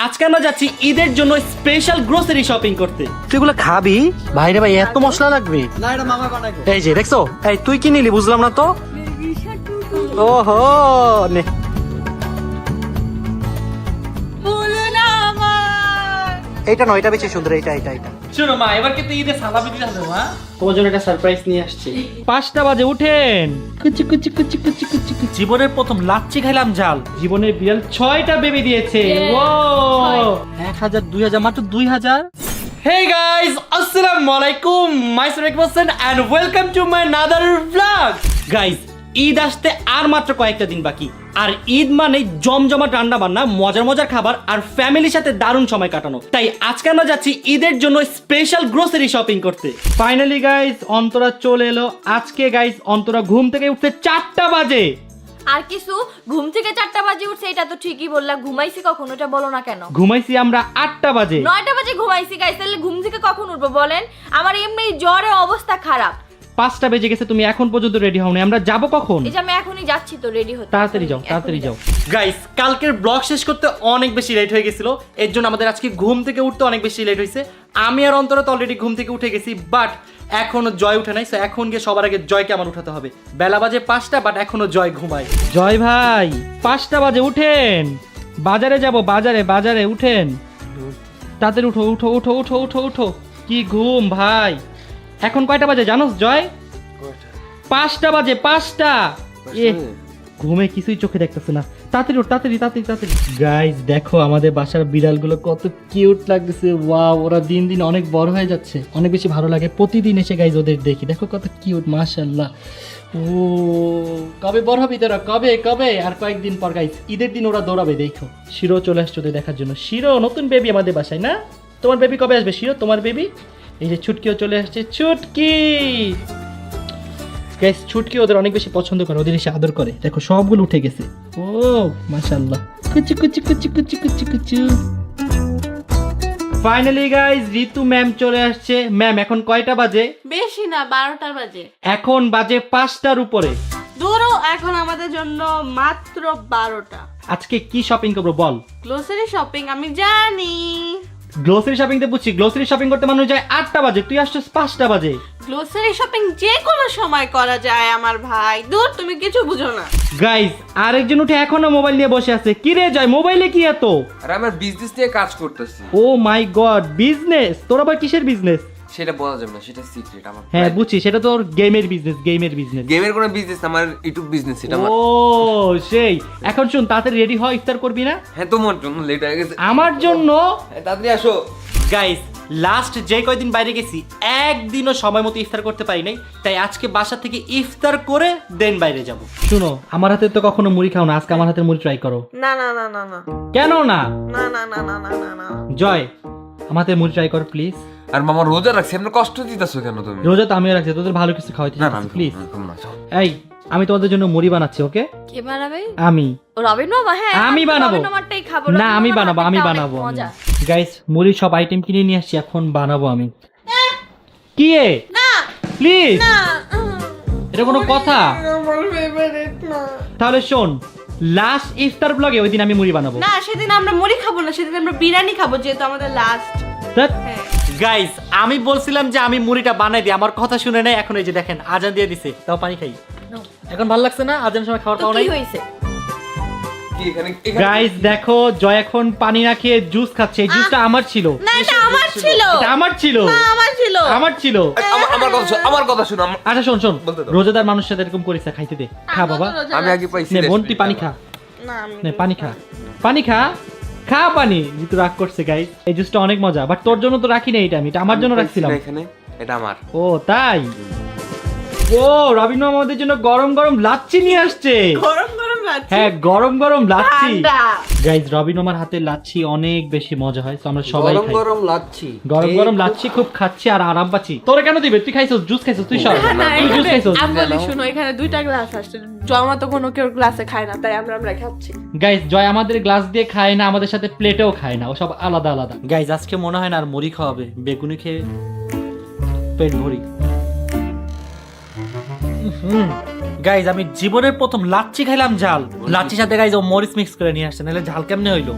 আজকে আমরা যাচ্ছি ঈদের জন্য স্পেশাল গ্রোসারি শপিং করতে। তুই এগুলো খাবি? ভাইরে ভাই এত মশলা লাগবে? না এটা মামা বানাইবো। এই যে দেখছো, এই তুই কি নিলি বুঝলাম না তো। ওহো নে এইটা নয়, এটা বেশি সুন্দর, এটা এটা এটা। শোনো মা, এবার কিন্তু ঈদের সালামি দিতে হবে মা। তোমার জন্য একটা সারপ্রাইজ নিয়ে আসছি। 5টা বাজে উঠেন। কুচি কুচি কুচি কুচি কুচি কুচি। জীবনের প্রথম লাচ্ছি খাইলাম ঝাল। জীবনের বিড়াল 6টা বেবি দিয়েছে। ও 1000 2000 মাত্র 2000। Hey guys, assalamu alaikum. Myself Ekmasan and welcome to my another vlog. Guys, Eid আসতে আর মাত্র কয়েকটা দিন বাকি। আর ঈদ মানে জমজমাট রান্না বান্না, মজার মজার খাবার আর ফ্যামিলির সাথে দারুণ সময় কাটানো। তাই আজকে আমরা যাচ্ছি ঈদের জন্য স্পেশাল গ্রোসারি শপিং করতে। ফাইনালি গাইস, অন্তরা চলে এলো। আজকে গাইস অন্তরা ঘুম থেকে উঠতে 4টা বাজে। আর কিছু ঘুম থেকে 4টা বাজে উঠছে, এটা তো ঠিকই বললা। ঘুমাইছি কখন ওটা বলো না কেন? ঘুমাইছি আমরা 8টা বাজে। 9টা বাজে ঘুমাইছি গাইস, তাহলে ঘুম থেকে কখন উঠবো বলেন? আমার এমনি জ্বরের অবস্থা খারাপ। 5টা বেজে গেছে, তুমি এখন পর্যন্ত রেডি হওনি। আমরা যাব কখন? এই যে আমি এখনই যাচ্ছি তো রেডি হতে। তাড়াতাড়ি যাও, তাড়াতাড়ি যাও। গাইস, কালকের ব্লগ শেষ করতে অনেক বেশি লেট হয়ে গেছিল। এর জন্য আমাদের আজকে ঘুম থেকে উঠতে অনেক বেশি লেট হয়েছে। আমি আর অন্তরা তো অলরেডি ঘুম থেকে উঠে গেছি, বাট এখনো জয় উঠে নাই। সো এখন গিয়ে সবার আগে জয়কে আমার উঠাতে হবে। বেলা বাজে 5টা, বাট এখনো জয় ঘুমায়। জয় ভাই, 5টা বাজে উঠেন। বাজারে যাব, বাজারে বাজারে উঠেন। তাড়াতাড়ি উঠো উঠো উঠো উঠো উঠো উঠো। কি ঘুম ভাই। এখন কয়টা বাজে জানোস জয়? 5টা বাজে, 5টা। ঘুমে কিছুই চোখে দেখতেছে না। তাড়াতাড়ি উঠ, তাড়াতাড়ি তাড়াতাড়ি তাড়াতাড়ি। গাইস দেখো আমাদের বাসার বিড়ালগুলো কত কিউট লাগতেছে। ওয়াও, ওরা দিন দিন অনেক বড় হয়ে যাচ্ছে। অনেক বেশি ভালো লাগে প্রতিদিন এসে গাইস ওদের দেখি। দেখো কত কিউট, মাশাআল্লাহ। ও কবে বড় হবে তোরা? কবে কবে? আর কয়েকদিন পর গাইস ঈদের দিন ওরা দৌড়াবে। দেখো শিরো চলে আসছে ওদের দেখার জন্য। শিরো নতুন বেবি আমাদের বাসায় না? তোমার বেবি কবে আসবে শিরো? তোমার বেবি? এই যে ছুটকিও চলে আসছে। ছুটকি গাইস, ছুটকি ওদের অনেক বেশি পছন্দ করে, ওদের এসে আদর করে। দেখো সবগুলো উঠে গেছে। ও মাশাআল্লাহ। কুচি কুচি কুচি কুচি কুচি কুচি। ফাইনালি গাইস ঋতু ম্যাম চলে আসছে। ম্যাম এখন কয়টা বাজে? বেশি না, 12টা বাজে। এখন বাজে 5টার উপরে। দূরও এখন আমাদের জন্য মাত্র 12টা। আজকে কি শপিং করবো বল? গ্লোসারি শপিং আমি জানি। গ্লোসারি শপিং তে বুঝছি, গ্লোসারি শপিং করতে মানুষ যায় 8টা বাজে, তুই আসছিস 5টা বাজে। গ্লোসারি শপিং যে কোনো সময় করা যায় আমার ভাই। দূর, তুমি কিছু বুঝো না। গাইস আরেকজন উঠে এখনো মোবাইল নিয়ে বসে আছে। কি রে জয়, মোবাইলে কি এত? আরে আমার বিজনেস নিয়ে কাজ করতেছি। ও মাই গড, বিজনেস? তোর আবার কিসের বিজনেস? সেটা বলা যাবে না, সেটা সিক্রেট আমার। হ্যাঁ বুঝছি, সেটা তোর গেমের বিজনেস। গেমের বিজনেস? গেমের কোনো বিজনেস, আমার ইউটিউব বিজনেস এটা আমার। ও সেই। এখন শুন, তাড়াতাড়ি রেডি হ, ইফতার করবি না? হ্যাঁ তোমার জন্য লেট হয়ে গেছে। আমার জন্য? হ্যাঁ, তাড়াতাড়ি আসো। গাইস লাস্ট যে কয়দিন বাইরে গেছি একদিনও সময় মতো ইফতার করতে পারি নাই। তাই আজকে বাসা থেকে ইফতার করে দেন বাইরে যাব। শুনো, আমার হাতে তো কখনো মুড়ি খাও না, আজকে আমার হাতের মুড়ি ট্রাই করো। না না না না না কেন না? না না না না না না না। জয় আমার হাতের মুড়ি ট্রাই কর প্লিজ। আর মামা রোজা রাখছি, আমরা কষ্ট দিতেছো কেন তুমি? রোজা তো আমিও রাখছি, তোদের ভালো কিছু খাওয়াইতে না না প্লিজ। না, চল। এই আমি তোমাদের জন্য মুড়ি বানাচ্ছি, ওকে? কে বানাবে? আমি। ও রবিন মামা? হ্যাঁ আমি বানাবো। রবিন মামারটাই খাবো। না রবিন আমি মামার বানাবো, আমি হাতেরটা অনেক বানাবো। মজা। গাইস মুড়ির সব আইটেম কিনে নিয়ে আসছি, এখন বানাবো আমি। কি এ? না প্লিজ, না। এটা কোনো কথা? আমার ফেভারিট না। তাহলে শোন, লাস্ট ইফতার ব্লগে ওই দিন আমি মুড়ি বানাবো। না, সেদিন আমরা মুড়ি খাবো না, সেদিন আমরা বিরিয়ানি খাবো, যেহেতু আমাদের লাস্ট। গাইস আমি বলছিলাম যে আমি মুড়িটা বানাই দিই, আমার কথা শুনে নেই। এখন এই যে দেখেন আজান দিয়ে দিছে, তাও পানি খাই। এখন ভালো লাগছে না? আজানের সময় খাওয়ার তো পাও কি নাই। হইছে? কি এখানে গাইস দেখো, জয় এখন পানি না খেয়ে জুস খাচ্ছে। এই জুসটা আমার ছিল। না, এটা আমার ছিল। এটা আমার ছিল। না, আমার ছিল। আমার ছিল। আমার কথা শোন, আমার কথা শোন। আচ্ছা শোন শোন, বলতে দাও। রোজাদার মানুষের সাথে এরকম করিস না, খাইতে দে। খা বাবা, আমি আগে পাইছি। নে বোন তুই পানি খা। না, আমি নে পানি খা, পানি খা, খা পানি। ঋতু রাগ করছে গাইস। এই জুসটা অনেক মজা, বাট তোর জন্য তো রাখি না, এটা আমি, এটা আমার জন্য রাখছিলাম। এখানে এটা আমার। ও তাই? ও রবিন মামা আমাদের জন্য গরম গরম লাচ্ছি নিয়ে আসছে। গরম গরম লাগছে। হ্যাঁ গরম গরম লাচ্ছি। ঠান্ডা। গাইস রবিন মামার হাতে লাচ্ছি অনেক বেশি মজা হয়, তো আমরা সবাই গরম খাই। গরম লাচ্ছি, গরম গরম লাচ্ছি খুব খাচ্ছি আর আরাম পাচ্ছি। তোরে কেন দিবে? তুই খাইছস, জুস খাইছস, তুই সব না, তুই জুস খাইছস। আমি বলি শুনো, এখানে 2টা গ্লাস আসছে। জমা তো কোনো কেউ গ্লাসে খায় না, তাই আমরা খাচ্ছি। গাইস জয় আমাদের গ্লাস দিয়ে খায় না, আমাদের সাথে প্লেটেও খায় না, ও সব আলাদা আলাদা। গাইস আজকে মনে হয় না আর মুড়ি খাওয়াবে, বেগুনি খেয়ে পেট ভরি। গাইস আমি জীবনের প্রথম লাচ্ছি খাইলাম ঝাল। লাচ্ছির সাথে গাইস ও মরিচ মিক্স করে নিয়ে আসছে, নাহলে ঝাল কেমনে হইলো?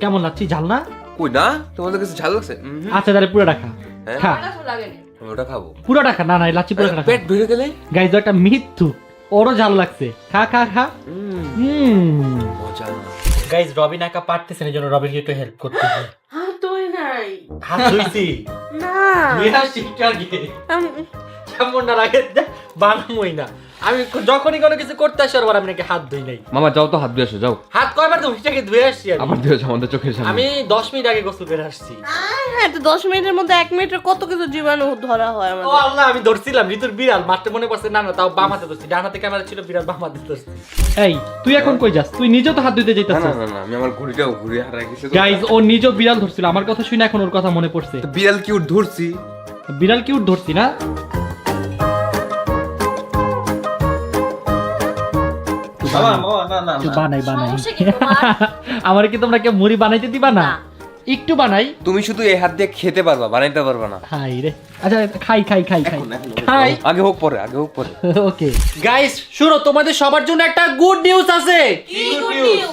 কেমন লাগছে, ঝাল না? কই না তোমাদের কাছে ঝাল লাগছে? আচ্ছা তাহলে পুরোটা খা। হ্যাঁ? খা লাগেনি। আমি ওটা খাবো। পুরোটা খা। না না, লাচ্ছি পুরোটা খা। পেট ভরে গেলে গাইজ একটা মৃত্যু, ওরও ঝাল লাগছে। খা খা খা। মজা। গাইজ রবিন একা পারতেছে না, এই জন্য রবিনকে একটু হেল্প করতে হবে। হ্যাঁ তুই নাই হাত ধুইছি। না মেয়েরা শিখতে আগে কেমন না লাগে বানামই না। আমি যখনই কোনো কিছু করতে আসি আর আমি নাকি হাত ধুই নাই। মামা যাও তো হাত দিয়ে আসো যাও। হাত কয়বার ধুই, সেটাকে ধুয়ে আসছি আমি। আবার দিয়ে আসো আমাদের চোখের সামনে। আমি 10 মিনিট আগে গোসল করে আসছি। হ্যাঁ তো 10 মিনিটের মধ্যে 1 মিনিটের কত কিছু জীবাণু ধরা হয় ও আমাদের। আল্লাহ, আমি ধরছিলাম ঋতুর বিড়াল, মারতে মনে পড়ছে না না, তাও বাম হাতে ধরছি, ডান হাতে ক্যামেরা ছিল, বিড়াল বাম হাতে ধরছি। এই তুই এখন কই যাস? তুই নিজেও তো হাত ধুইতে না যাইতাছিস। না না না, আমি আমার ঘড়িটাও ঘুরিয়ে হারাই গেছি। গাইজ ও নিজেও বিড়াল ধরছিল, আমার কথা শুনে এখন ওর কথা মনে পড়ছে। তো বিড়াল কি উঠ ধরছি? বিড়াল কি উঠ ধরছি না? একটু বানাই বানাই। সমস্যা কি তোমার? আমার কি তোমরা কেউ মুড়ি বানাইতে দিবা না? না। একটু বানাই। তুমি শুধু এই হাত দিয়ে খেতে পারবা, বানাইতে পারবা না। খাই রে। আচ্ছা খাই খাই খাই খাই এখন, এখন, খাই। আগে হোক পরে, আগে হোক পরে। ওকে গাইস, শুনো, তোমাদের সবার জন্য একটা গুড নিউজ আছে। কি good news?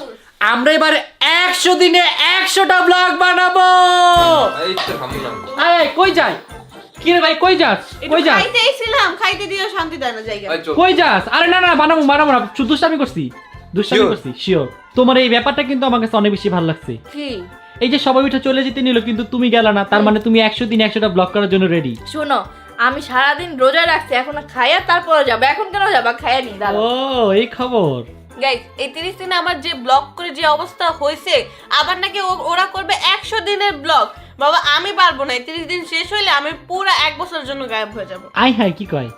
আমরা এবার 100 দিনে 100টা ব্লগ বানাবো। এই তো থামলাম। এই কই যাই? কি রে ভাই, কই যাস? একটু কই যাস? খাইতে এসেছিলাম, খাইতে দিয়ে শান্তি দেয় না জায়গা। এই চল। কই যাস? আরে না না, বানাবো বানাবো না, শুধু দুষ্টামি করছি, দুষ্টামি Sure? করছি, শিওর। তোমার এই ব্যাপারটা কিন্তু আমার কাছে অনেক বেশি ভালো লাগছে। কি? এই যে সবাই উঠে চলে যেতে নিল কিন্তু তুমি গেলা না, তার মানে তুমি 100 দিন 100টা ব্লগ করার জন্য রেডি। শোনো, আমি সারাদিন রোজা রাখছি, এখন খাইয়া তারপরে যাবো। এখন কেন যাবা? খাইয়া নি দাঁড়াও। ও এই খবর। গাইস এই 30 দিনে আমার যে ব্লগ করে যে অবস্থা হয়েছে, আবার নাকি ওরা করবে 100 দিনের ব্লগ। বাবা আমি পারবো না, 30 দিন শেষ হইলে আমি পুরো 1 বছরের জন্য গায়েব হয়ে যাব। আই হাই কি কয়?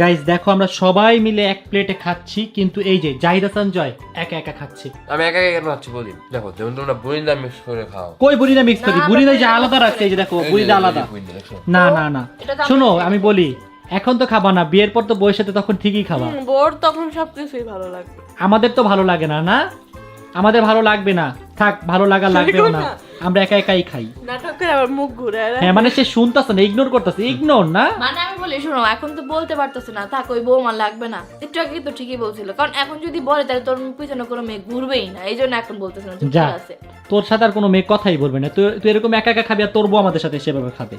গাইস দেখো, আমরা সবাই মিলে এক প্লেটে খাচ্ছি, কিন্তু এই যে জাহিদ হাসান জয় একা একা খাচ্ছে। আমি একা একা কেন খাচ্ছি বলি? দেখো যেমন তোমরা বুনিন্দা মিক্স করে খাও। কই বুড়িনা মিক্স করি? না, বুড়িনা যে আমরা আলাদা mix রাখছে, এই যে দেখো এই যে, বুড়িনা এই যে আলাদা। বুনিন্দা, দেখছো? না না না, এটা তো শোনো আমরা আমি বলি, এখন তো খাবা না, বিয়ের পর তো বউয়ের সাথে তখন ঠিকই খাবা। বোর তখন সবকিছুই ভালো লাগবে। আমাদের তো ভালো লাগে না, না আমাদের ভালো লাগবে না, থাক, ভালো লাগা লাগবেও না, আমরা একা একাই খাই। নাটক করে আবার মুখ ঘুরে হ্যাঁ মানে সে শুনতাছে না, ইগনোর করতেছে, ইগনোর না। মানে আমি বলি, শোনো, এখন তো বলতে পারতেছে না, থাক, ওই বৌমা লাগবে না। একটু আগে তো ঠিকই বলছিল, কারণ এখন যদি বলে তাহলে তোর পিছনে কোনো মেয়ে ঘুরবেই না, এই জন্য এখন বলতেছে না, চুপ যা, করে আছে। তোর সাথে আর কোনো মেয়ে কথাই বলবে না, তুই তুই এরকম একা একা খাবি আর তোর বউ আমাদের সাথে সেভাবে খাবে।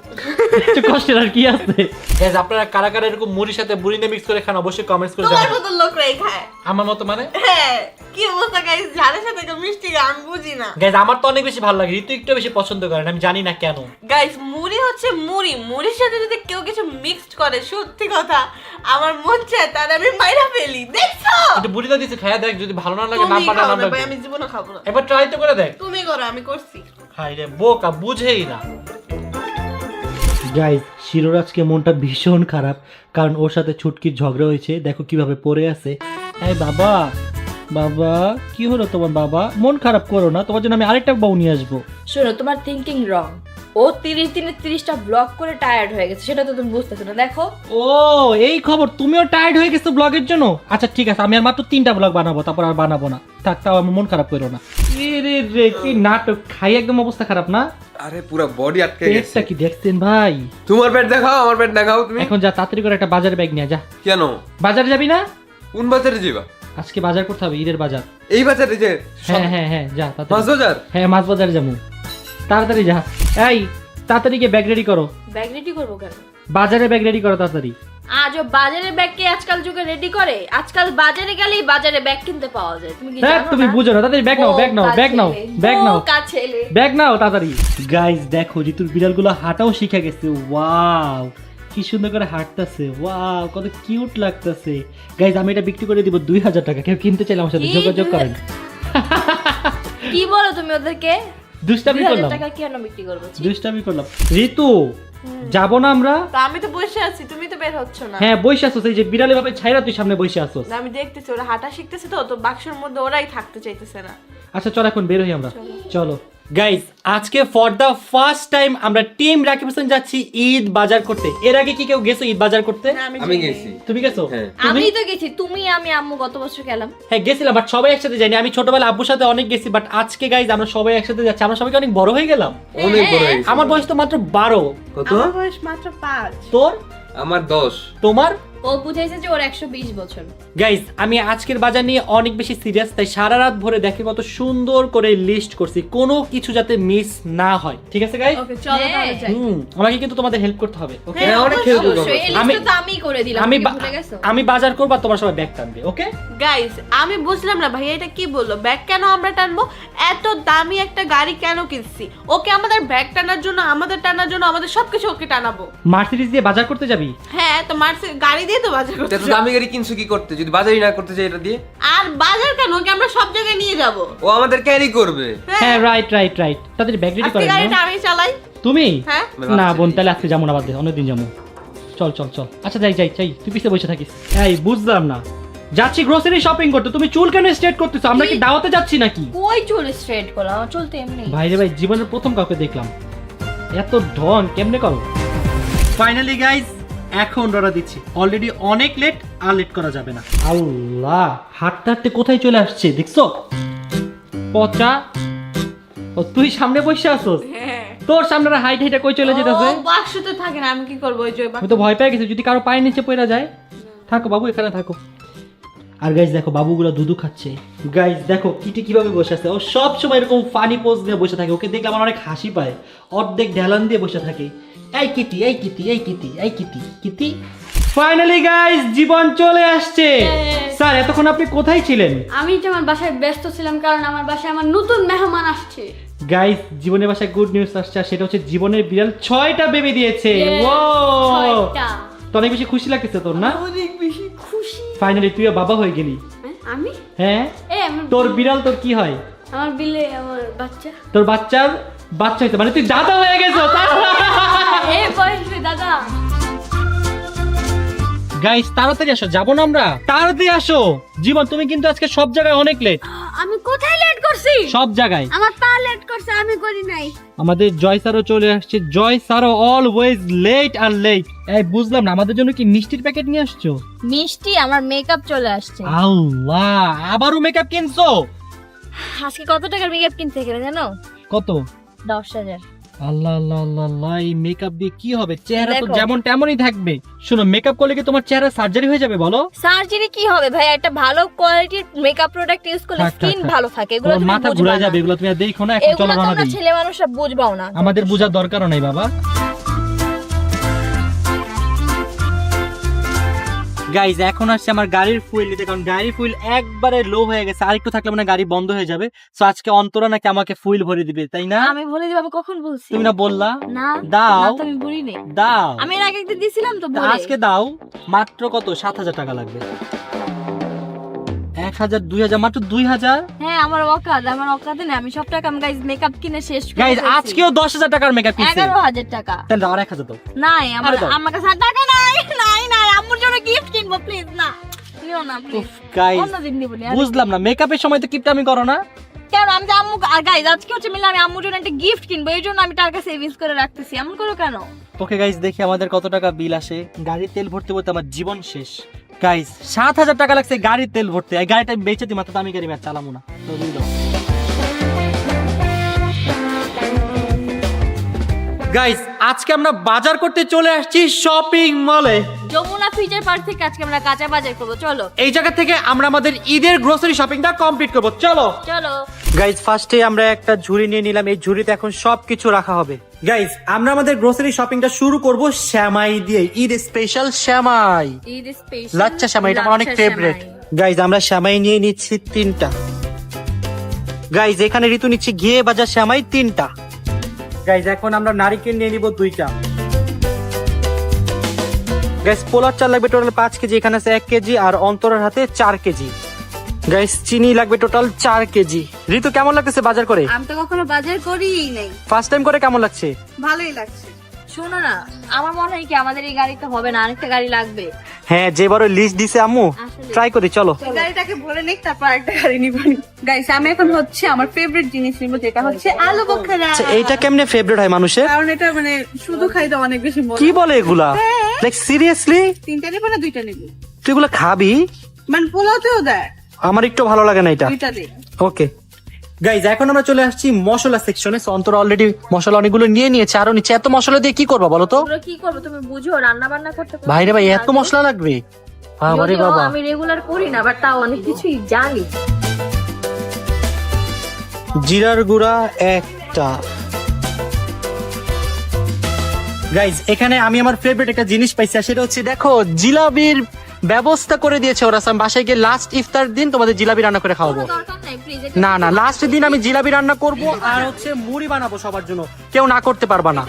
একটু কষ্টের আর কি আছে। গাইস আপনারা কারা কারা এরকম মুড়ির সাথে বুড়িনা মিক্স করে খান অবশ্যই কমেন্টস করে তোমার জানাবেন। মতো লোকরাই খায়। আমার মতো মানে? হ্যাঁ কি অবস্থা গাইস, ঝালের সাথে কেউ মিষ্টি খায়, আমি বুঝি না। গাইস আমার তো অনেক বেশি ভালো লাগে, ঋতু একটু বেশি পছন্দ করেন, আমি জানি না কেন। গাইস মুড়ি হচ্ছে মুড়ি, মুড়ির সাথে যদি কেউ কিছু মিক্সড করে, সত্যি কথা আমার মন চায় তার আমি মাইরা ফেলি। দেখছো? একটু বুড়িনা দিছে খায়া দেখ, যদি ভালো না লাগে না তুমি পাটা খাও নাম না ভাই, রাখবি। আমি জীবনে খাবো না। এবার ট্রাই তো করে দেখ। তুমি করো, আমি করছি। হাই রে বোকা, বুঝেই না। গাইস শিরোর আজকে মনটা ভীষণ খারাপ, কারণ ওর সাথে ছুটকির ঝগড়া হয়েছে, দেখো কিভাবে পড়ে আছে। এই বাবা, বাবা কি হলো তোমার? বাবা মন খারাপ করো না, তোমার জন্য আমি আরেকটা বউ নিয়ে আসবো। শোনো, তোমার থিঙ্কিং রং। ও 30 দিনে 30টা ব্লগ করে টায়ার্ড হয়ে গেছে, সেটা তো তুমি বুঝতেছো না। দেখো, ও এই খবর, তুমিও টায়ার্ড হয়ে গেছো ব্লগের জন্য? আচ্ছা ঠিক আছে, আমি আর মাত্র 3টা ব্লগ বানাবো, তারপর আর বানাবো না, থাক, তাও আমার মন খারাপ করো না। রে রে কি নাটক, খাই একদম অবস্থা খারাপ না? আরে পুরো বডি আটকে গেছে। পেটটা কি দেখছেন ভাই? তোমার পেট দেখাও, আমার পেট দেখাও তুমি। এখন যা, তাড়াতাড়ি করে একটা বাজারে ব্যাগ নিয়ে যা। কেন? বাজারে যাবি না? কোন বাজারে যাবা? আজকে বাজার করতে হবে, ঈদের বাজার। এই বাজারে যে হ্যাঁ হ্যাঁ হ্যাঁ, যা মাছ তাড়াতাড়ি। বাজার? হ্যাঁ মাছ বাজারে যাবো, তাড়াতাড়ি যা। এই তাড়াতাড়ি গিয়ে ব্যাগ রেডি করো, ব্যাগ রেডি করবো কেন? বাজারে ব্যাগ রেডি করো তাড়াতাড়ি। আজও বাজারের ব্যাগ কে আজকাল যুগে রেডি করে? আজকাল বাজারে গেলেই বাজারে ব্যাগ কিনতে পাওয়া যায়, তুমি কি হ্যাঁ জানো তুমি না? বুঝো না, তাড়াতাড়ি ব্যাগ নাও, ব্যাগ নাও, ব্যাগ নাও, ব্যাগ নাও, বোকা ছেলে। ব্যাগ নাও তাড়াতাড়ি। গাইস দেখো, ঋতুর বিড়ালগুলো হাঁটাও শিখে গেছে, ওয়াও কি সুন্দর করে হাঁটতেছে, ওয়াও কত কিউট লাগতেছে। গাইস আমি এটা বিক্রি করে দিব 2000 টাকা, কেউ কিনতে চাইলে আমার সাথে কি? যোগাযোগ করেন। কি বলো তুমি ওদেরকে? দুষ্টামি 2000 করলাম, টাকা কেন বিক্রি করবো? ছি। দুষ্টামি করলাম। ঋতু যাবো না আমরা? তো আমি তো বসে আছি, তুমি তো বের হচ্ছ না। হ্যাঁ বসে আসোস, এই যে বিড়ালে ভাবে ছাইরা তুই সামনে বসে আসোস। না, আমি দেখতেছি ওরা হাঁটা শিখতেছে, তো তো বাক্সের মধ্যে ওরাই থাকতে চাইতেছে না। আচ্ছা চল এখন বের হই আমরা, চলো। গাইস আজকে ফর দা ফার্স্ট টাইম আমরা টিম রাকিব হোসেন যাচ্ছি ঈদ বাজার করতে। এর আগে কি কেউ গেছো ঈদ বাজার করতে? না, আমি যাইনি। গেছি। তুমি গেছো? হ্যাঁ। আমি তো গেছি, তুমি আমি আম্মু গত বছর গেলাম। হ্যাঁ গেছিলাম, বাট সবাই একসাথে যাইনি। আমি ছোটবেলা আব্বুর সাথে অনেক গেছি, বাট আজকে গাইস আমরা সবাই একসাথে যাচ্ছি। আমরা সবাই অনেক বড় হয়ে গেলাম। অনেক বড় হয়ে গেছে। আমার বয়স তো মাত্র 12। কত? আমার বয়স মাত্র 5। তোর? আমার 10। তোমার? ও বুঝাইছে যে ওর 120 বছর। গাইস আমি আজকের বাজার নিয়ে অনেক বেশি সিরিয়াস, তাই সারা রাত ভরে দেখে কত সুন্দর করে লিস্ট করছি, কোনো কিছু যাতে মিস না হয়। ঠিক আছে গাইস? ওকে চলো তাহলে যাই। আমাকে কিন্তু তোমাদের হেল্প করতে হবে। ওকে? হ্যাঁ, অনেক খেলবো অবশ্যই, এই আমি- লিস্টটা তো আমিই করে দিলাম, আমি তুমি বা- ভুলে গেছো? আমি বাজার করব আর তোমরা সবাই ব্যাগ টানবে। ওকে? গাইস আমি বুঝলাম না ভাইয়া এটা কি বললো, ব্যাগ কেন আমরা টানবো? এত দামি একটা গাড়ি কেন কিনছি? ওকে আমাদের ব্যাগ টানার জন্য, আমাদের টানার জন্য, আমাদের সবকিছু ওকে টানাবো। মার্সিডিজ দিয়ে বাজার করতে যাবি? হ্যাঁ তো গাড়ি দিয়ে তো বাজার করতে এত দামি গাড়ি কিনছো কি করতে, যদি বাজারই না করতে চাই এটা দিয়ে? আর বাজার কেন, ওকে আমরা সব জায়গায় নিয়ে যাব। ও আমাদের ক্যারি করবে। হ্যাঁ রাইট রাইট রাইট। তাদের ব্যাগ রেডি আজকে করেন গাড়িটা না? আমি চালাই। তুমি? হ্যাঁ না বোন, তাহলে আজকে যাবো না, বাদ দে, অন্যদিন যাবো। চল চল চল। আচ্ছা যাই যাই যাই, তুই পিছে বসে থাকিস। এই বুঝলাম না, যাচ্ছি গ্রোসারি শপিং করতে, তুমি চুল কেন স্ট্রেট করতেছো? আমরা কি দাওয়াতে যাচ্ছি নাকি? কই চুল স্ট্রেট করলাম, আমার চুল তো এমনি। ভাই রে ভাই, জীবনের প্রথম কাউকে দেখলাম এত ঢং কেমনে করো। ফাইনালি গাইস এখন রওনা দিচ্ছি, অলরেডি অনেক লেট, আর লেট করা যাবে না। আল্লাহ, হাঁটতে হাঁটতে কোথায় চলে আসছে দেখছো? পচা। ও তুই সামনে বসে আসোস, তোর সামনে হাইট হাইটা কই চলে যেতেছে? ও বাক্সতে থাকে না, আমি কি করবো? ওই যে আমি তো ভয় পেয়ে গেছি, যদি কারো পায়ের নিচে পড়ে যায়। থাকো বাবু, এখানে থাকো। আর গাইজ দেখো বাবুগুলো দুধু খাচ্ছে। গাইজ দেখো কিটি কিভাবে বসে আছে, ও সব সময় এরকম ফানি পোজ দিয়ে বসে থাকে, ওকে দেখলে আমার অনেক হাসি পায়। অর্ধেক ঢেলান দিয়ে বসে থাকে। এই কিটি, এই কিটি, এই কিটি, এই কিটি, কিটি। ফাইনালি গাইজ জীবন চলে আসছে। স্যার এতক্ষণ আপনি কোথায় ছিলেন? আমি তো আমার বাসায় ব্যস্ত ছিলাম, কারণ আমার বাসায় আমার নতুন মেহমান আসছে। গাইজ জীবনের বাসায় গুড নিউজ আসছে, আর সেটা হচ্ছে জীবনের বিড়াল 6টা বেবি দিয়েছে। ও ছয়টা। তো অনেক বেশি খুশি লাগতেছে তোর না? অনেক বেশি খুশি। ফাইনালি তুইও বাবা হয়ে গেলি। হ্যাঁ, আমি হ্যাঁ, আমার তোর বিড়াল তোর কি হয়? আমার বিলে আমার বাচ্চা তোর বাচ্চার বাচ্চা হইতো, মানে তুই দাদা হয়ে গেছো। এই বয়সে দাদা। গাইস তাড়াতাড়ি আসো, যাবো না আমরা? তাড়াতাড়ি আসো। জীবন তুমি কিন্তু আজকে সব জায়গায় অনেক লেট, আমি কোথায় লেট করছি? সব জায়গায়। আমার পা লেট করছে, আমি করি নাই। আমাদের জয় স্যারও চলে আসছে। জয় স্যারও অলওয়েজ লেট আর লেট। এই বুঝলাম না, আমাদের জন্য কি মিষ্টির প্যাকেট নিয়ে আসছো? মিষ্টি, আমার মেকআপ চলে আসছে। আল্লাহ, আবারও মেকআপ কিনছো? আজকে কত টাকার মেকআপ কিনতে গেলে জানো? কত? 10,000। আল্লাহ আল্লাহ আল্লাহ আল্লাহ, এই মেকআপ দিয়ে কি হবে? চেহারা তো দেখো। যেমন তেমনই থাকবে। শোনো, মেকআপ করলে কি তোমার চেহারা সার্জারি হয়ে যাবে বলো? সার্জারি কি হবে ভাই, একটা ভালো কোয়ালিটির মেকআপ প্রোডাক্ট ইউজ করলে থাক, থাক, স্কিন থাক। ভালো থাকে। এগুলো তোমার তুমি মাথা বুঝবা ঘুরে না। যাবে, এগুলো তুমি আর দেখো না। এখন এগুলো চলো রওনা তোমরা দিই। ছেলে মানুষরা বুঝবাও না। আমাদের বোঝার দরকারও নাই বাবা। গাইজ এখন আসছে আমার গাড়ির ফুয়েল নিতে, কারণ গাড়ির ফুয়েল একবারে লো হয়ে গেছে, আর একটু থাকলে মানে গাড়ি বন্ধ হয়ে যাবে। সো আজকে অন্তরা নাকি আমাকে ফুয়েল ভরে দিবে, তাই না? আমি বলে দিব, আমি কখন বলছি? তুমি না বললা? না দাও। না, তো আমি বলি নাই। দাও, আমি এর আগে একদিন দিছিলাম তো তা বলে। আজকে দাও। মাত্র কত? 7,000 টাকা লাগবে। 1,000 2,000, মাত্র 2,000। হ্যাঁ আমার অকাদে না, আমি সব টাকা আমি গাইজ মেকআপ কিনে শেষ করে গাইজ ফেলছি। আজকেও 10,000 টাকার মেকআপ কিনছে। 11,000 টাকা। তাহলে আর 1,000 দাও। নাই আমার আরে দাও। আমার কাছে আর টাকা নাই। নাই নাই, আম্মুর জন্য গিফট কিনবো, প্লিজ না। নিও না প্লিজ। গাইজ অন্যদিন নিব না। বুঝলাম না, মেকআপের সময় তো কিপটামি করো না? কেন আমি যে আম্মু আর গাইজ আজকে হচ্ছে মিলে আমি আম্মুর জন্য একটা গিফট কিনবো, এই জন্য আমি টাকা সেভিংস করে রাখতেছি। এমন করো কেন? ওকে গাইস, দেখি আমাদের কত টাকা বিল আসে। গাড়ির তেল ভরতে ভরতে আমার জীবন শেষ। গাইস 7,000 টাকা লাগছে গাড়ির তেল ভরতে। এই গাড়িটা আমি বেচে দিই, মাত্র দামি গাড়ি আর চালাবো না। তো বুঝলো গাইস, আজকে আমরা বাজার করতে চলে আসছি শপিং মলে। যমুনা ফিচার পার্ক থেকে আজকে আমরা কাঁচা বাজার করবো, চলো। এই জায়গা থেকে আমরা আমাদের ঈদের গ্রোসারি শপিংটা কমপ্লিট করব। চলো চলো। গাইজ ফার্স্টে আমরা একটা ঝুড়ি নিয়ে নিলাম, এই ঝুড়িতে এখন সবকিছু রাখা হবে। গাইজ আমরা আমাদের গ্রোসারি শপিংটা শুরু করব শ্যামাই দিয়ে। ঈদ স্পেশাল শ্যামাই, ঈদ স্পেশাল লাচ্চা শ্যামাই, এটা আমার অনেক ফেভারিট। গাইজ আমরা শ্যামাই নিয়ে নিচ্ছি 3টা। গাইজ এখানে ঋতু নিচ্ছি ঘিয়ে ভাজা শ্যামাই 3টা। গাইজ এখন আমরা নারিকেল নিয়ে নিব 2টা। গাইজ পোলার চাল লাগবে টোটাল 5 কেজি, এখানে আছে 1 কেজি, আর অন্তরের হাতে 4 কেজি। গাইস চিনি লাগবে টোটাল 4 কেজি। ঋতু কেমন লাগতেছে বাজার করে? আমি তো কখনো বাজার করিই নাই। ফার্স্ট টাইম করে কেমন লাগছে? ভালোই লাগছে। শোনো না, আমার মনে হয় কি আমাদের এই গাড়িতে হবে না, আরেকটা গাড়ি লাগবে। হ্যাঁ, যেবারও লিস্ট দিছে আম্মু, আসলে। ট্রাই করি চলো। এই গাড়িটাকে ভরে নেই, তারপর একটা গাড়ি নিব। গাইস আমি এখন হচ্ছে আমার ফেভারিট জিনিস নিব, যেটা হচ্ছে আলু বোখারা। আচ্ছা এইটা কেমনে ফেভারিট হয় মানুষের? কারণ এটা মানে শুধু খাইতে অনেক বেশি মজা। কি বলে এগুলা? Like seriously? 3টা নিব না 2টা নিব? তুই এগুলা খাবি? মানে পোলাওতেও দেয়। আমার একটু ভালো লাগে না এটা। 2টা দে। ওকে গাইজ এখন আমরা চলে আসছি মশলা সেকশনে। অন্তর অলরেডি মশলা অনেকগুলো নিয়ে নিয়েছে, আরো নিচে। এত মশলা দিয়ে কি করবা বলো তো? তোমরা কি করবে তুমি বুঝো, রান্না বান্না করতে করতে ভাই রে ভাই, এত মশলা লাগবে? বাবারে যদিও বাবা। আমি রেগুলার করি না, বাট তাও অনেক কিছুই জানি। জিরার গুঁড়া একটা। গাইজ এখানে আমি আমার ফেভারিট একটা জিনিস পাইছি, আর সেটা হচ্ছে দেখো জিলাবির ব্যবস্থা করে দিয়েছে ওরা। আমি বাসায় গিয়ে লাস্ট ইফতার দিন তোমাদের জিলাবি রান্না করে খাওয়াবো। দরকার নাই প্লিজ। না না, লাস্ট দিন আমি জিলাবি রান্না করব, আর হচ্ছে মুড়ি বানাবো সবার জন্য। কেউ না করতে পারবা না।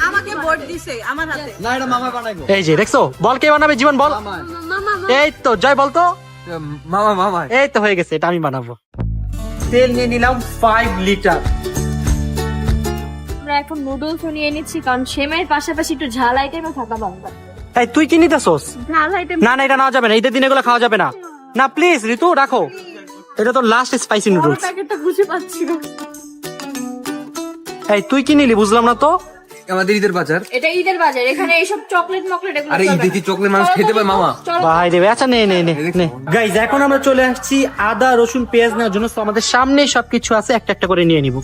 আমাকে ভোট দিছে আমার হাতে। না এটা মামা বানাইবো। এই যে দেখছো, বল কে বানাবে? জীবন বল। এই তো জয় বল তো। মামা মামা এই তো হয়ে গেছে, এটা আমি বানাবো। তেল নিয়ে নিলাম 5 লিটার। আমরা এখন নুডলস নিয়ে নিচ্ছি, কারণ সেমের পাশাপাশি একটু ঝাল আইটেমও থাকা দরকার। এই তুই কি নিতেছস? ঝাল আইটেম না না, এটা নেওয়া যাবে না, ঈদের দিন এগুলো খাওয়া যাবে না। না প্লিজ ঋতু রাখো, এটা তো লাস্ট স্পাইসি নুডলস। প্যাকেটটা বুঝে পাচ্ছি না। এই তুই কি নিলি বুঝলাম না তো? আমাদের ঈদের বাজার। এটা ঈদের বাজার, এখানে এইসব চকলেট মকলেট এগুলো আরে ঈদে কি চকলেট মানুষ খেতে পায় মামা? ভাই দেবে। আচ্ছা নে নে নে নে। গাইজ এখন আমরা চলে আসছি আদা রসুন পেঁয়াজ নেওয়ার জন্য। তো আমাদের সামনে সবকিছু আছে, একটা একটা করে নিয়ে নিব।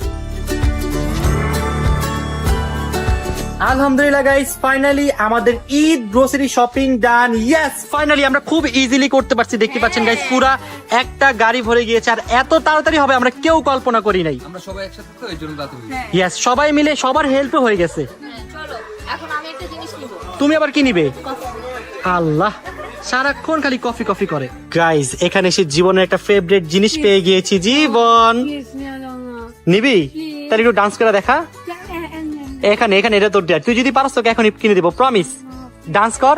আলহামদুলিল্লাহ গাইস, ফাইনালি আমাদের ঈদ গ্রোসারি শপিং ডান। ইয়েস, ফাইনালি আমরা খুব ইজিলি করতে পারছি। দেখতে পাচ্ছেন গাইস, পুরা একটা গাড়ি ভরে গিয়েছে, আর এত তাড়াতাড়ি হবে আমরা কেউ কল্পনা করি নাই। আমরা সবাই একসাথে তো এই জন্য তাড়াতাড়ি। ইয়েস, সবাই মিলে সবার হেল্পে হয়ে গেছে। চলো এখন আমি একটা জিনিস নিব। তুমি আবার কি নিবে? আল্লাহ, সারাক্ষণ খালি কফি কফি করে। গাইস এখানে এসে জীবনের একটা ফেভারিট জিনিস পেয়ে গিয়েছি। জীবন নিবি? তাহলে একটু ডান্স করে দেখা। এখানে এখানে এটা তোর ডেট। তুই যদি পারস তোকে এখন কিনে দিব, প্রমিস। ডান্স কর।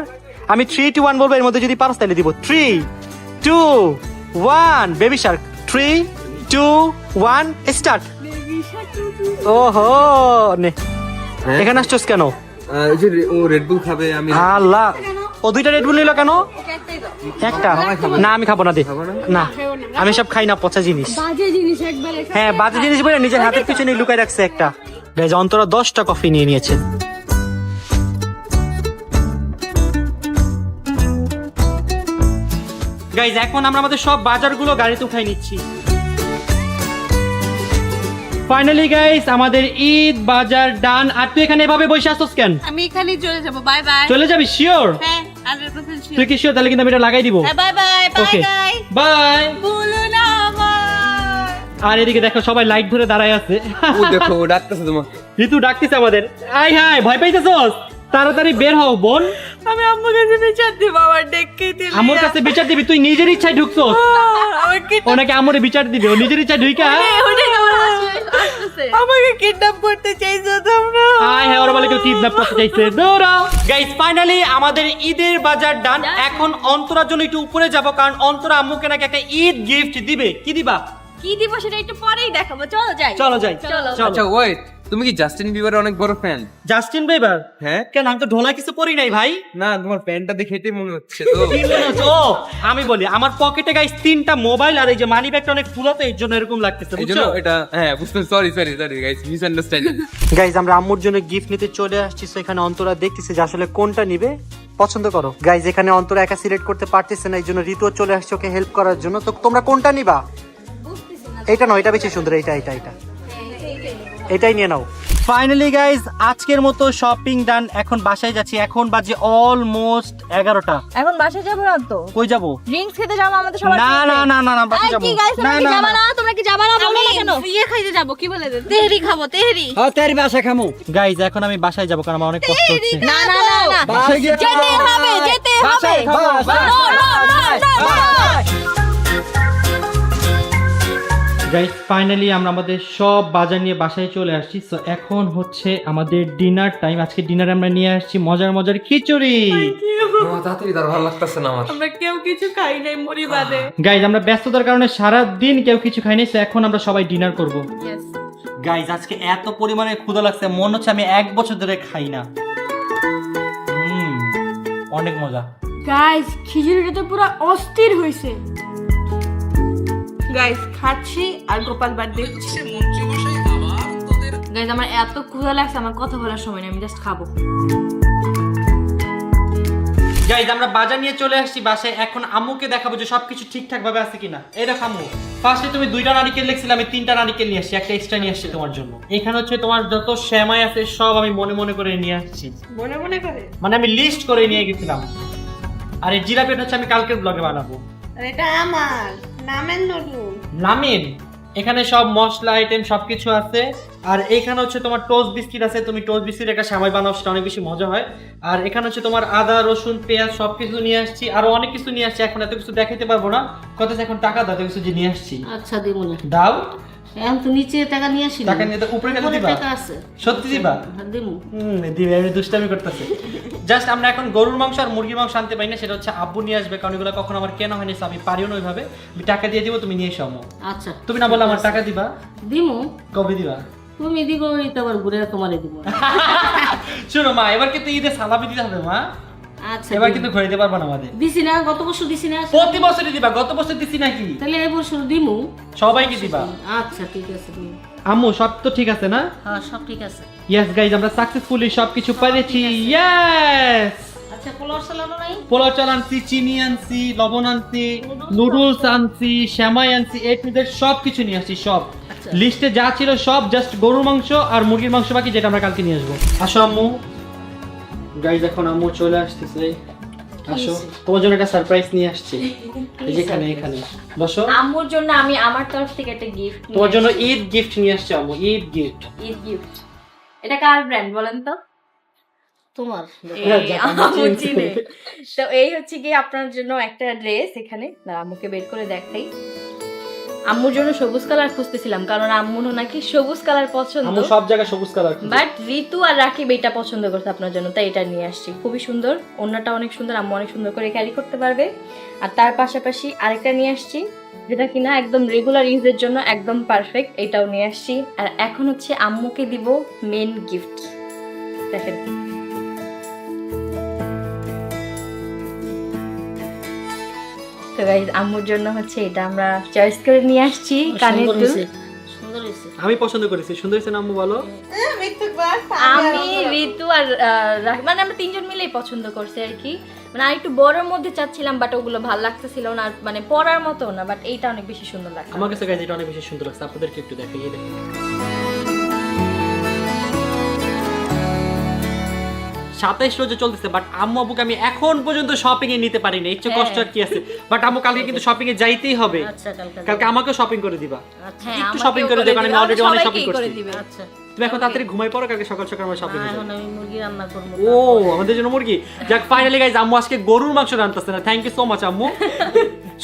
আমি 3 2 1 বলবো, এর মধ্যে যদি পারস তাহলে দিব। 3 2 1 বেবি শার্ক। 3 2 1 স্টার্ট। ওহো নে, এখানে আসছস কেন? এই যে ও রেড বুল খাবে, আমি আল্লাহ, ও দুইটা রেড বুল নিল কেন? একটা না, আমি খাবো না। দে না, আমি সব খাই না, পচা জিনিস। হ্যাঁ বাজে জিনিস বলে নিজের হাতের পিছনে লুকাই রাখছে একটা। গাইজ অন্তরা 10টা কফি নিয়ে নিয়েছে। গাইজ এখন আমরা আমাদের সব বাজারগুলো গাড়িতে উঠাই নিচ্ছি। ফাইনালি গাইজ আমাদের ঈদ বাজার ডান। আর তুই এখানে এভাবে বসে আসছিস কেন? আমি এখানেই চলে যাবো। Bye bye. চলে যাবি শিওর? হ্যাঁ 100% sure। তুই কি শিওর? তাহলে কিন্তু আমি এটা লাগাই দিব। Bye bye bye okay bye. Bye. বলো না আমার। আর এদিকে দেখো সবাই লাইট ধরে দাঁড়ায় আছে। ও দেখো ও ডাকতেছে তোমার। ঋতু ডাকতেছে আমাদের। আই হাই, ভয় পাইতেছস? তাড়াতাড়ি বের হও বোন। আমি আম্মুর কাছে বিচার দিব, আমার ডেকে দিল। আমার কাছে বিচার দিবি? তুই নিজের ইচ্ছায় ঢুকছস। ওনাকে আমরে বিচার দিবি, ও নিজের ইচ্ছায় ঢুইকা। আমাকে কিডন্যাপ করতে চাইছো তোমরা? আয় হ্যাঁ, ওরা বলে কেউ কিডন্যাপ করতে চাইছে। দৌড়াও। গাইস ফাইনালি আমাদের ঈদের বাজার ডান। এখন অন্তরার জন্য একটু উপরে যাব, কারণ অন্তরা আম্মুকে নাকি একটা ঈদ গিফট দিবে। কি দিবা? কি দিব সেটা একটু পরেই দেখাবো। চলো যাই। চলো যাই। চলো। আচ্ছা ওয়েট, তুমি কি জাস্টিন বিবারের অনেক বড় ফ্যান? Justin Bieber? হ্যাঁ। কেন, আমি তো ঢোলা কিছু পরি নাই ভাই। না তোমার প্যান্টটা দেখেই মনে হচ্ছে তো। কি মনে হচ্ছে? ও আমি বলি, আমার পকেটে গাইস 3টা মোবাইল আর এই যে মানি ব্যাগটা অনেক ফুল, তো এর জন্য এরকম লাগতেছে, এই জন্য বুঝছো? এটা হ্যাঁ বুঝতে। Sorry guys, misunderstanding. গাইজ আমরা আম্মুর জন্য গিফট নিতে চলে আসছি। তো এখানে অন্তরা দেখতেছে যে আসলে কোনটা নিবে, পছন্দ করো। গাইজ এখানে অন্তরা একা সিলেক্ট করতে পারতেছে না, এই জন্য ঋতু চলে আসছে ওকে হেল্প করার জন্য। তো তোমরা কোনটা নিবা? এটা নয়, এটা বেশি সুন্দর। এটাই নিয়ে নাও। ফাইনালি গাইজ আজকের মতো শপিং ডান। এখন বাসায় যাচ্ছি। এখন বাজে অলমোস্ট 11টা। এখন বাসায় যাবো না তো? কই যাবো? ড্রিঙ্কস খেতে যাবো আমাদের সবার। না না না না না, বাসায় যাবো। কি গাইস, তোমরা কি যাবা না? তোমরা কি যাবা না? বলো না কেন? ইয়ে খাইতে যাবো, কি বলে? তেহরি খাবো, তেহরি। হ্যাঁ তেরি বাসা খামু। গাইজ এখন আমি বাসায় যাবো, কারণ আমার অনেক কষ্ট হচ্ছে। না না না না, বাসায় গিয়ে যেতে হবে, যেতে হবে। বাসায় খাবো, বাসায়। No, no, no, no, no. Guys finally আমরা আমাদের সব বাজার নিয়ে বাসায় চলে আসছি। সো এখন হচ্ছে আমাদের ডিনার টাইম। আজকে ডিনারে আমরা নিয়ে আসছি মজার মজার খিচুড়ি। আমার তাড়াতাড়ি তার ভালো লাগতেছে না আমার। আমরা কেউ কিছু খাই নাই মুড়ি বাদে। গাইস আমরা ব্যস্ততার কারণে সারা দিন কেউ কিছু খাইনি। সো এখন আমরা সবাই ডিনার করব। গাইস আজকে এত পরিমাণে ক্ষুধা লাগছে, মনে হচ্ছে আমি 1 বছর ধরে খাই না। অনেক মজা। গাইস খিচুড়িটা তো পুরো অস্থির হইছে। গাইস খাচ্ছি আর গোপাল বার দেখছি। গাইজ আমার এত ক্ষুধা লাগছে, আমার কথা বলার সময় নেই, আমি জাস্ট খাবো। গাইজ আমরা বাজার নিয়ে চলে আসছি বাসায়। এখন আম্মুকে দেখাবো যে সবকিছু ঠিকঠাক ভাবে আছে কিনা। এই দেখো আম্মু, ফার্স্টে তুমি 2টা নারিকেল লিখছিলে, আমি 3টা নারিকেল নিয়ে আসছি, একটা এক্সট্রা নিয়ে আসছি তোমার জন্য। এখানে হচ্ছে তোমার যত সেমাই আছে সব আমি মনে মনে করে নিয়ে আসছি, মনে মনে করে। মানে আমি লিস্ট করে নিয়ে গেছিলাম। আর এই জিলাপি হচ্ছে আমি কালকের ব্লগে বানাবো। আর এটা আমার নামের নুডুল। নামিন, এখানে সব মশলা আইটেম সবকিছু আছে। আর এখানে হচ্ছে তোমার টোস্ট বিস্কিট আছে, তুমি টোস্ট বিস্কিট একটা সেমাই বানাও, সেটা অনেক বেশি মজা হয়। আর এখানে হচ্ছে তোমার আদা রসুন পেঁয়াজ সবকিছু নিয়ে আসছি, আরো অনেক কিছু নিয়ে আসছি, এখন এত কিছু দেখাইতে পারবো না। কত এখন টাকা দাও, এত কিছু যে নিয়ে আসছি। আচ্ছা দিব না, দাও এখন তো নিচে টাকা নিয়ে আসি, টাকা নিয়ে তো উপরে কেন দিবা? টাকা আছে, সত্যি দিবা? দিমু। দিবে, আমি দুষ্টামি করতেছি। জাস্ট আমরা এখন গরুর মাংস আর মুরগির মাংস আনতে পারি না, সেটা হচ্ছে আব্বু নিয়ে আসবে, কারণ এগুলো কখনো আমার কেনা হয়নি, আমি পারিও না ওইভাবে। আমি টাকা দিয়ে দিব, তুমি নিয়ে এসো আম্মু। আচ্ছা তুমি না বললে আমার টাকা দিবা? দিমু, কবে দিবা? তুমি দিব, এই তো আবার ঘুরে তোমারে দিব। শোনো মা, এবার কিন্তু ঈদে সালামি দিতে হবে মা, আচ্ছা এবার কিন্তু ঘুরে দিতে পারবো না আমাদের। দিছি না, গত বছর দিছি না, প্রতি বছরই দিবা, গত বছর দিছি নাকি? তাহলে এই বছর দিমু। সবাইকে দিবা? আচ্ছা ঠিক আছে দিমু। আম্মু সব তো ঠিক আছে না? হ্যাঁ সব ঠিক আছে। ইয়েস গাইজ, আমরা সাকসেসফুলি সবকিছু পেরেছি। ইয়েস, আচ্ছা পোলাও চালানো নাই? পোলাও চাল আনছি, চিনি আনছি, লবণ আনছি, নুডলস আনছি, সেমাই আনছি, এ টু জেড সবকিছু নিয়ে আসছি সব। লিস্টে যা ছিল সব, জাস্ট গরুর মাংস আর মুরগির মাংস বাকি, যেটা আমরা কালকে নিয়ে আসবো। আসো আম্মু। গাইজ এখন আম্মু চলে আসতেছে, আসো, তোমার জন্য একটা সারপ্রাইজ নিয়ে আসছি। এই যে এখানে, এখানে বসো। আম্মুর জন্য আমি আমার তরফ থেকে একটা গিফট, তোমার জন্য ঈদ গিফট নিয়ে আসছি আম্মু, ঈদ গিফট। ঈদ গিফট। এটা কার ব্র্যান্ড বলেন তো? তোমার আম্মু চিনে। তো এই হচ্ছে কি আপনার জন্য একটা ড্রেস, এখানে না আম্মুকে বের করে দেখাই। আম্মুর জন্য সবুজ কালার খুঁজতেছিলাম, কারণ আম্মুর নাকি সবুজ কালার পছন্দ, আম্মু সব জায়গায় সবুজ কালার। বাট ঋতু আর রাকিব এটা পছন্দ করছে আপনার জন্য, তাই এটা নিয়ে আসছি। খুবই সুন্দর, ওড়নাটা অনেক সুন্দর, আম্মু অনেক সুন্দর করে ক্যারি করতে পারবে। আর তার পাশাপাশি আরেকটা নিয়ে আসছি, যেটা কিনা একদম রেগুলার ইউজের জন্য একদম পারফেক্ট, এটাও নিয়ে আসছি। আর এখন হচ্ছে আম্মুকে দিব মেন গিফট, দেখেন। তো গাইস, আম্মুর জন্য হচ্ছে এটা আমরা চয়েস করে নিয়ে আসছি, কানের দুল। সুন্দর হয়েছে। আমি পছন্দ করেছি, সুন্দর হয়েছে না আম্মু বলো? আমি ঋতু আর মানে আমরা তিনজন মিলেই পছন্দ করছি আর কি। মানে আর একটু বড়র মধ্যে চাচ্ছিলাম, বাট ওগুলো ভালো লাগতেছিল না, আর মানে পরার মতো না, বাট এইটা অনেক বেশি সুন্দর লাগছে। আমার কাছে গাইজ এটা অনেক বেশি সুন্দর লাগছে, আপনাদেরকে একটু দেখাই। এই দেখুন 27 রোজে চলতেছে, বাট আম্মু আব্বুকে আমি এখন পর্যন্ত শপিং এ নিতে পারিনি। ইচ্ছে কষ্ট আর কি আছে, বাট আম্মু কালকে কিন্তু শপিং এ যাইতেই হবে। আচ্ছা কালকে আমাকেও শপিং করে দিবা। হ্যাঁ, একটু আমাকেও শপিং করে করে দেবে, কারণ আমি দিবে, অলরেডি অনেক শপিং সবাইকেই করে করছি। দিবে। আচ্ছা তুমি এখন তাড়াতাড়ি ঘুমাই পড়ো, কালকে সকাল সকাল আমরা শপিং এ এখন যাবো। আমি মুরগি রান্না করবো। ও আমাদের জন্য মুরগি। যাক, ফাইনালি গাইজ আম্মু আজকে গরুর মাংস রান্তাছে না। থ্যাংক ইউ সো মাচ আম্মু।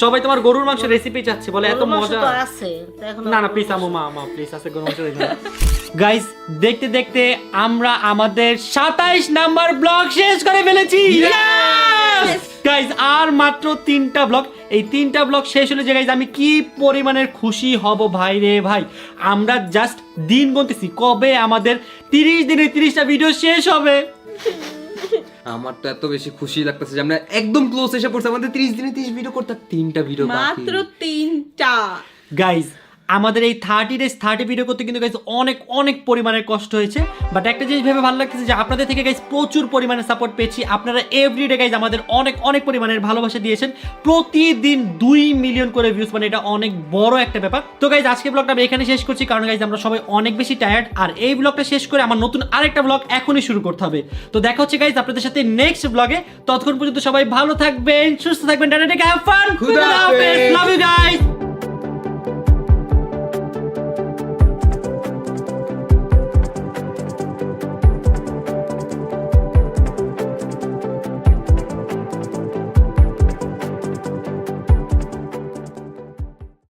সবাই তোমার গরুর মাংস রেসিপি চাচ্ছে, বলে এত মজা। তো আছে তো এখন না না প্লিজ আম্মু, মা প্লিজ আছে গরুর মাংস দিন। গাইজ দেখতে দেখতে আমরা আমাদের 27 নাম্বার ব্লগ শেষ করে ফেলেছি। গাইজ আর মাত্র 3টা ব্লগ, এই 3টা ব্লগ শেষ হলে যে গাইজ আমি কি পরিমাণের খুশি হব ভাই রে ভাই। আমরা জাস্ট দিন গুনতেছি কবে আমাদের 30 দিনে 30টা ভিডিও শেষ হবে। আমার তো এত বেশি খুশি লাগতেছে যে আমরা একদম ক্লোজ এসে পড়ছি, আমাদের 30 দিনে 30 ভিডিও করতে 3টা ভিডিও বাকি। মাত্র 3টা। গাইজ আমাদের এই 30 ডেজ 30 ভিডিও করতে কিন্তু গাইজ অনেক অনেক পরিমাণের কষ্ট হয়েছে, বাট একটা জিনিস ভেবে ভালো লাগতেছে যে আপনাদের থেকে গাইজ প্রচুর পরিমাণে সাপোর্ট পেয়েছি। আপনারা এভরিডে গাইজ আমাদের অনেক অনেক পরিমাণের ভালোবাসা দিয়েছেন, প্রতিদিন 2 মিলিয়ন করে ভিউজ, মানে এটা অনেক বড় একটা ব্যাপার। তো গাইজ আজকে ব্লগটা আমি এখানে শেষ করছি, কারণ গাইজ আমরা সবাই অনেক বেশি টায়ার্ড, আর এই ব্লগটা শেষ করে আমার নতুন আরেকটা ব্লগ এখনই শুরু করতে হবে। তো দেখা হচ্ছে গাইজ আপনাদের সাথে নেক্সট ব্লগে। ততক্ষণ পর্যন্ত সবাই ভালো থাকবেন, সুস্থ থাকবেন, tata, take care, have fun, খুদা হাফেজ। Love you guys.